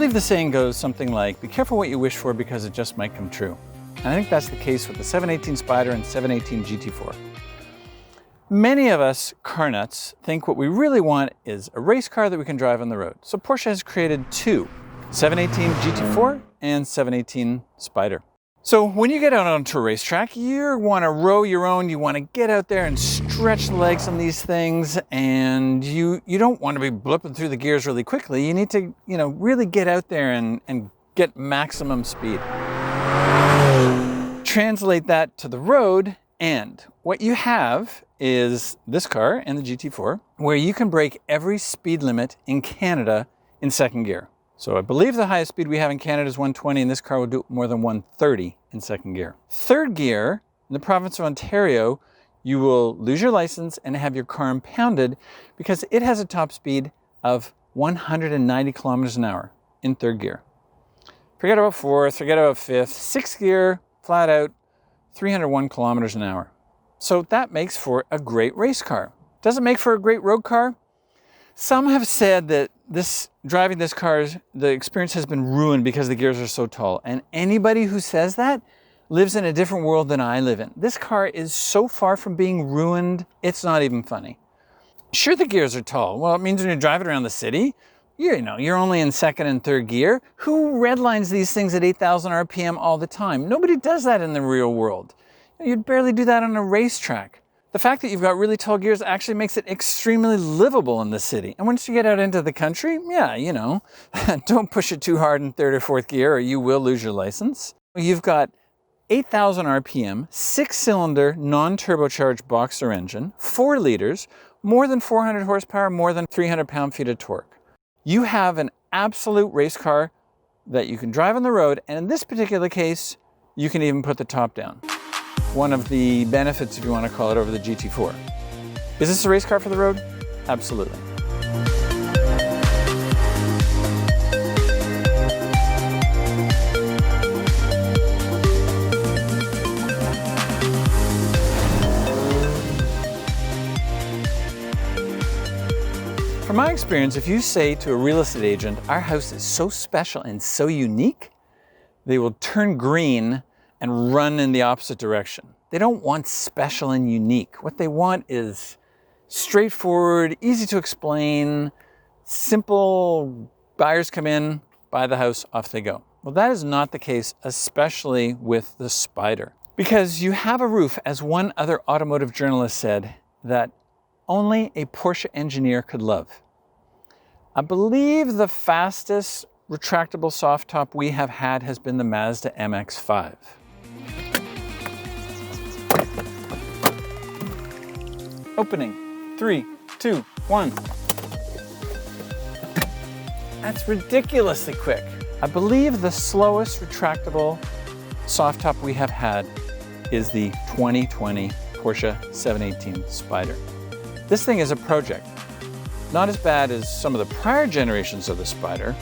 believe the saying goes something like, be careful what you wish for because it just might come true. And I think that's the case with the 718 Spyder and 718 GT4. Many of us car nuts think what we really want is a race car that we can drive on the road. So Porsche has created two, 718 GT4 and 718 Spyder. So when you get out onto a racetrack, you want to row your own, you want to get out there and stretch the legs on these things, and you don't want to be blipping through the gears really quickly. You need to, really get out there and get maximum speed. Translate that to the road, and what you have is this car and the GT4, where you can break every speed limit in Canada in second gear. So I believe the highest speed we have in Canada is 120, and this car will do more than 130 in second gear. Third gear, in the province of Ontario, you will lose your license and have your car impounded because it has a top speed of 190 kilometers an hour in third gear. Forget about fourth, forget about fifth. Sixth gear, flat out, 301 kilometers an hour. So that makes for a great race car. Does it make for a great road car? Some have said that driving this car, the experience has been ruined because the gears are so tall. And anybody who says that lives in a different world than I live in. This car is so far from being ruined, it's not even funny. Sure, the gears are tall. Well, it means when you're driving around the city, you're only in second and third gear. Who redlines these things at 8,000 RPM all the time? Nobody does that in the real world. You'd barely do that on a racetrack. The fact that you've got really tall gears actually makes it extremely livable in the city. And once you get out into the country, don't push it too hard in third or fourth gear or you will lose your license. You've got 8,000 RPM, 6-cylinder, non-turbocharged Boxer engine, 4 liters, more than 400 horsepower, more than 300 pound-feet of torque. You have an absolute race car that you can drive on the road, and in this particular case, you can even put the top down. One of the benefits, if you want to call it, over the GT4. Is this a race car for the road? Absolutely. From my experience, if you say to a real estate agent, our house is so special and so unique, they will turn green and run in the opposite direction. They don't want special and unique. What they want is straightforward, easy to explain, simple. Buyers come in, buy the house, off they go. Well, that is not the case, especially with the Spyder. Because you have a roof, as one other automotive journalist said, that only a Porsche engineer could love. I believe the fastest retractable soft top we have had has been the Mazda MX-5. Opening, 3, 2, 1. That's ridiculously quick. I believe the slowest retractable soft top we have had is the 2020 Porsche 718 Spyder. This thing is a project. Not as bad as some of the prior generations of the Spyder,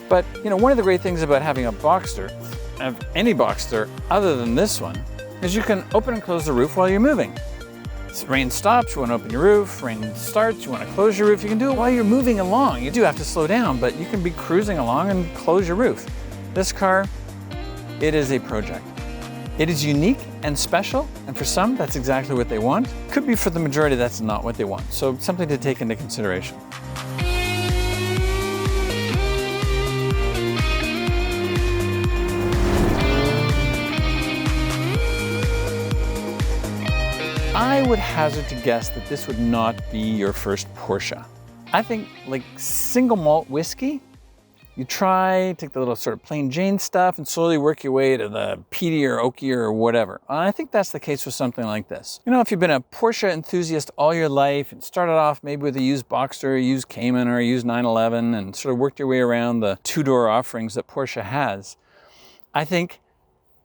but one of the great things about having a Boxster, of any Boxster other than this one, is you can open and close the roof while you're moving. Rain stops, you want to open your roof. Rain starts, you want to close your roof. You can do it while you're moving along. You do have to slow down, but you can be cruising along and close your roof. This car, it is a project. It is unique and special, and for some, that's exactly what they want. Could be for the majority, that's not what they want. So something to take into consideration. I would hazard to guess that this would not be your first Porsche. I think like single malt whiskey, you take the little sort of plain Jane stuff and slowly work your way to the peaty or oaky or whatever. I think that's the case with something like this. If you've been a Porsche enthusiast all your life and started off maybe with a used Boxster, a used Cayman, or a used 911 and sort of worked your way around the two-door offerings that Porsche has, I think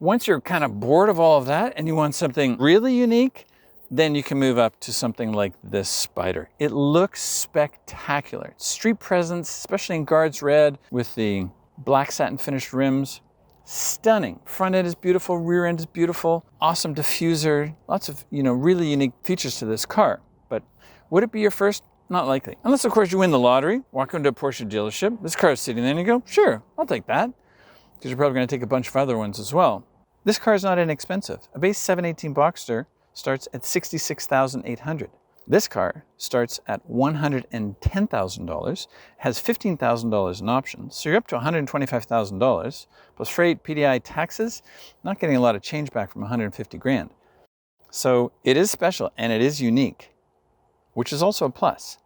once you're kind of bored of all of that and you want something really unique, then you can move up to something like this Spyder. It looks spectacular. Street presence, especially in Guards Red with the black satin finished rims, stunning. Front end is beautiful, rear end is beautiful, awesome diffuser, lots of really unique features to this car. But would it be your first Not likely. Unless, of course, you win the lottery, walk into a Porsche dealership, this car is sitting there, and you go, sure, I'll take that. Because you're probably going to take a bunch of other ones as well. This car is not inexpensive. A base 718 Boxster starts at $66,800. This car starts at $110,000, has $15,000 in options, so you're up to $125,000, plus freight, PDI, taxes, not getting a lot of change back from 150 grand. So it is special and it is unique, which is also a plus.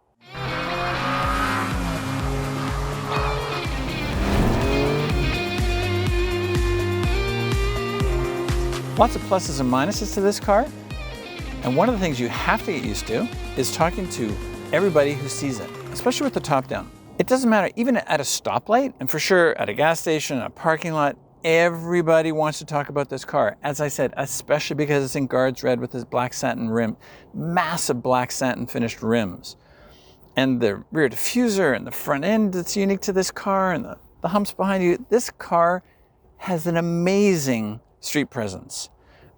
Lots of pluses and minuses to this car. And one of the things you have to get used to is talking to everybody who sees it, especially with the top down. It doesn't matter, even at a stoplight, and for sure at a gas station, a parking lot, everybody wants to talk about this car. As I said, especially because it's in Guards Red with this black satin rim, massive black satin finished rims. And the rear diffuser and the front end that's unique to this car and the humps behind you. This car has an amazing street presence.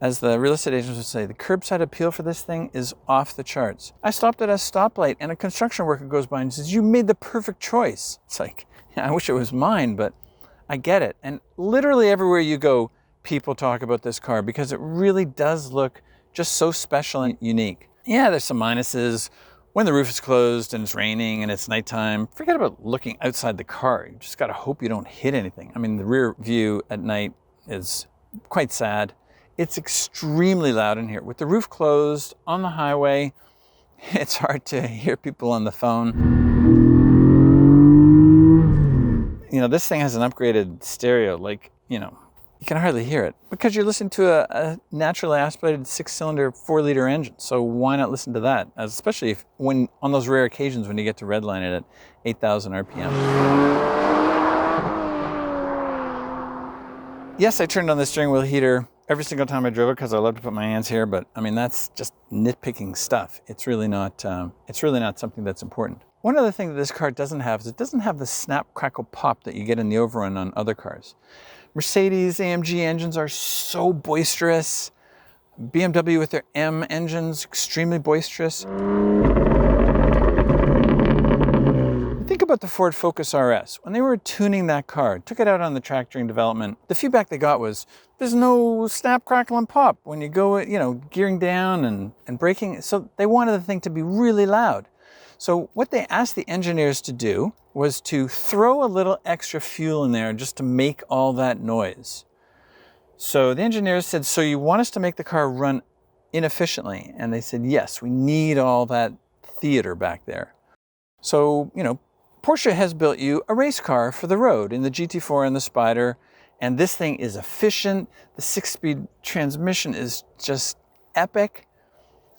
As the real estate agents would say, the curbside appeal for this thing is off the charts. I stopped at a stoplight and a construction worker goes by and says, you made the perfect choice. It's like, yeah, I wish it was mine, but I get it. And literally everywhere you go, people talk about this car because it really does look just so special and unique. Yeah, there's some minuses. When the roof is closed and it's raining and it's nighttime, forget about looking outside the car. You just gotta hope you don't hit anything. I mean, the rear view at night is quite sad. It's extremely loud in here. With the roof closed on the highway, it's hard to hear people on the phone. You know, this thing has an upgraded stereo, like, you know, you can hardly hear it because you're listening to a naturally aspirated 6-cylinder 4-liter engine. So why not listen to that? Especially if, when on those rare occasions when you get to redline it at 8,000 RPM. Yes, I turned on the steering wheel heater every single time I drove it because I love to put my hands here, but I mean, that's just nitpicking stuff. It's really not something that's important. One other thing that this car doesn't have is it doesn't have the snap, crackle, pop that you get in the Overrun on other cars. Mercedes AMG engines are so boisterous. BMW with their M engines, extremely boisterous. Think about the Ford Focus RS. When they were tuning that car, took it out on the track during development, the feedback they got was, there's no snap, crackle, and pop when you go, you know, gearing down and braking. So they wanted the thing to be really loud. So what they asked the engineers to do was to throw a little extra fuel in there just to make all that noise. So the engineers said, so you want us to make the car run inefficiently? And they said, yes, we need all that theater back there. So, you know, Porsche has built you a race car for the road in the GT4 and the Spyder, and this thing is efficient. The 6-speed transmission is just epic.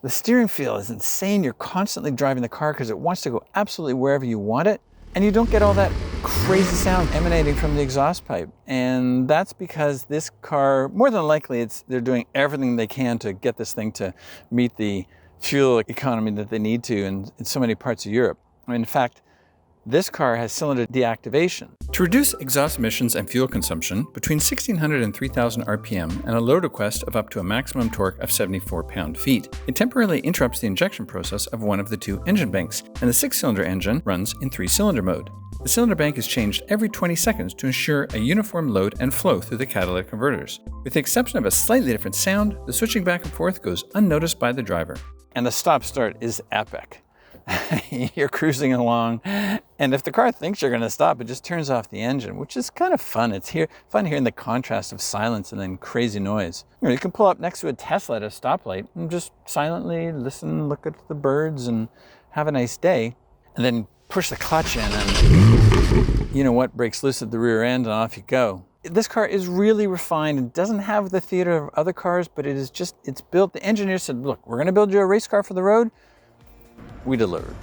The steering feel is insane. You're constantly driving the car because it wants to go absolutely wherever you want it, and you don't get all that crazy sound emanating from the exhaust pipe. And that's because this car, more than likely, they're doing everything they can to get this thing to meet the fuel economy that they need to in so many parts of Europe. In fact, this car has cylinder deactivation. To reduce exhaust emissions and fuel consumption between 1,600 and 3,000 RPM and a load request of up to a maximum torque of 74 pound-feet, it temporarily interrupts the injection process of one of the two engine banks, and the 6-cylinder engine runs in 3-cylinder mode. The cylinder bank is changed every 20 seconds to ensure a uniform load and flow through the catalytic converters. With the exception of a slightly different sound, the switching back and forth goes unnoticed by the driver. And the stop-start is epic. You're cruising along, and if the car thinks you're going to stop, it just turns off the engine, which is kind of fun. It's fun hearing the contrast of silence and then crazy noise. You can pull up next to a Tesla at a stoplight and just silently listen, look at the birds, and have a nice day, and then push the clutch in, and you know what, breaks loose at the rear end, and off you go. This car is really refined and doesn't have the theater of other cars, but it's built. The engineer said, look, we're going to build you a race car for the road. We delivered.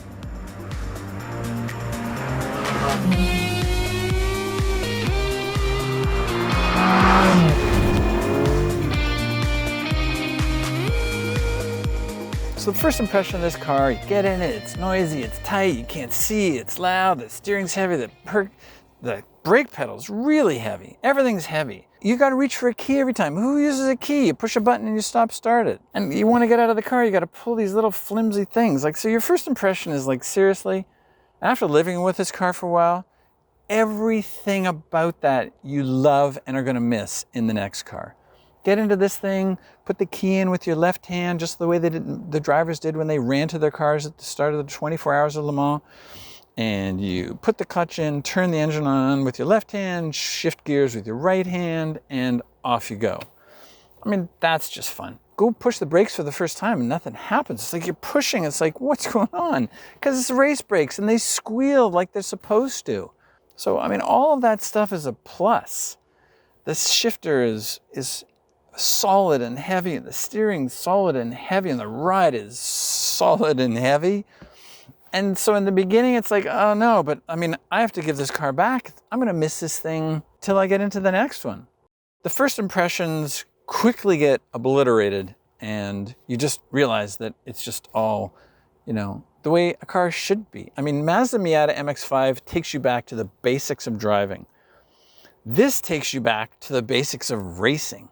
So the first impression of this car, you get in it, it's noisy, it's tight, you can't see, it's loud, the steering's heavy, The brake pedal's really heavy. Everything's heavy. You got to reach for a key every time. Who uses a key? You push a button and you stop start it. And you want to get out of the car, you got to pull these little flimsy things. Like, so your first impression is like, seriously, after living with this car for a while, everything about that you love and are going to miss in the next car. Get into this thing, put the key in with your left hand, just the way the drivers did when they ran to their cars at the start of the 24 Hours of Le Mans. And you put the clutch in, turn the engine on with your left hand, shift gears with your right hand, and off you go. I mean, that's just fun. Go push the brakes for the first time and nothing happens. It's like you're pushing. It's like, what's going on? Because it's race brakes and they squeal like they're supposed to. So, I mean, all of that stuff is a plus. The shifter is solid and heavy, and the steering solid and heavy, and the ride is solid and heavy. And so in the beginning, it's like, oh no, but I mean, I have to give this car back. I'm going to miss this thing till I get into the next one. The first impressions quickly get obliterated, and you just realize that it's just all, you know, the way a car should be. I mean, Mazda Miata MX-5 takes you back to the basics of driving. This takes you back to the basics of racing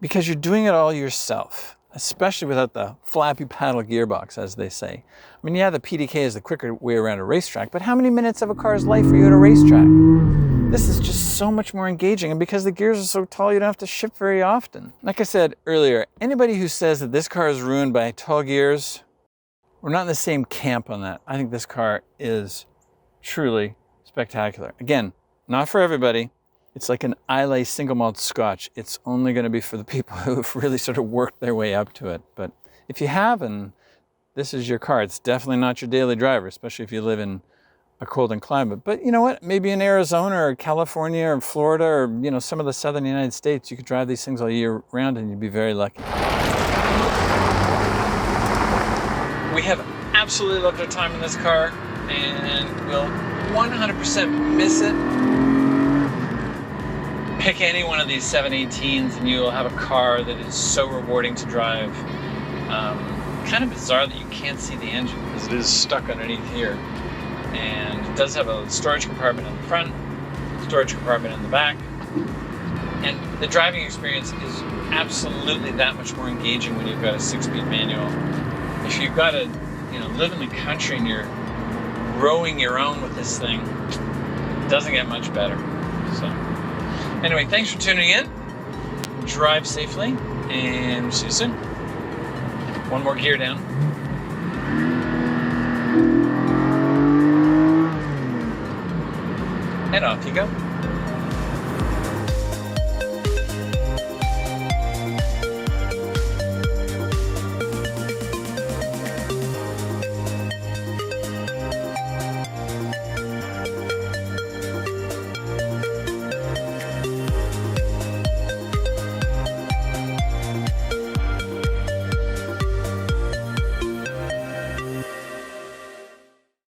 because you're doing it all yourself, especially without the flappy paddle gearbox, as they say. I mean, yeah, the PDK is the quicker way around a racetrack, but how many minutes of a car's life are you at a racetrack? This is just so much more engaging, and because the gears are so tall, you don't have to shift very often. Like I said earlier, anybody who says that this car is ruined by tall gears, we're not in the same camp on that. I think this car is truly spectacular. Again, not for everybody. It's like an Islay single malt scotch. It's only going to be for the people who've really sort of worked their way up to it. But if you haven't, this is your car. It's definitely not your daily driver, especially if you live in a cold climate. But you know what? Maybe in Arizona or California or Florida or, you know, some of the southern United States, you could drive these things all year round and you'd be very lucky. We have absolutely loved our time in this car and we'll 100% miss it. Pick any one of these 718s and you'll have a car that is so rewarding to drive. Kind of bizarre that you can't see the engine because it is stuck underneath here. And it does have a storage compartment in the front, storage compartment in the back. And the driving experience is absolutely that much more engaging when you've got a 6-speed manual. If you've got to, you know, live in the country and you're rowing your own with this thing, it doesn't get much better. So anyway, thanks for tuning in. Drive safely and see you soon. One more gear down. And off you go.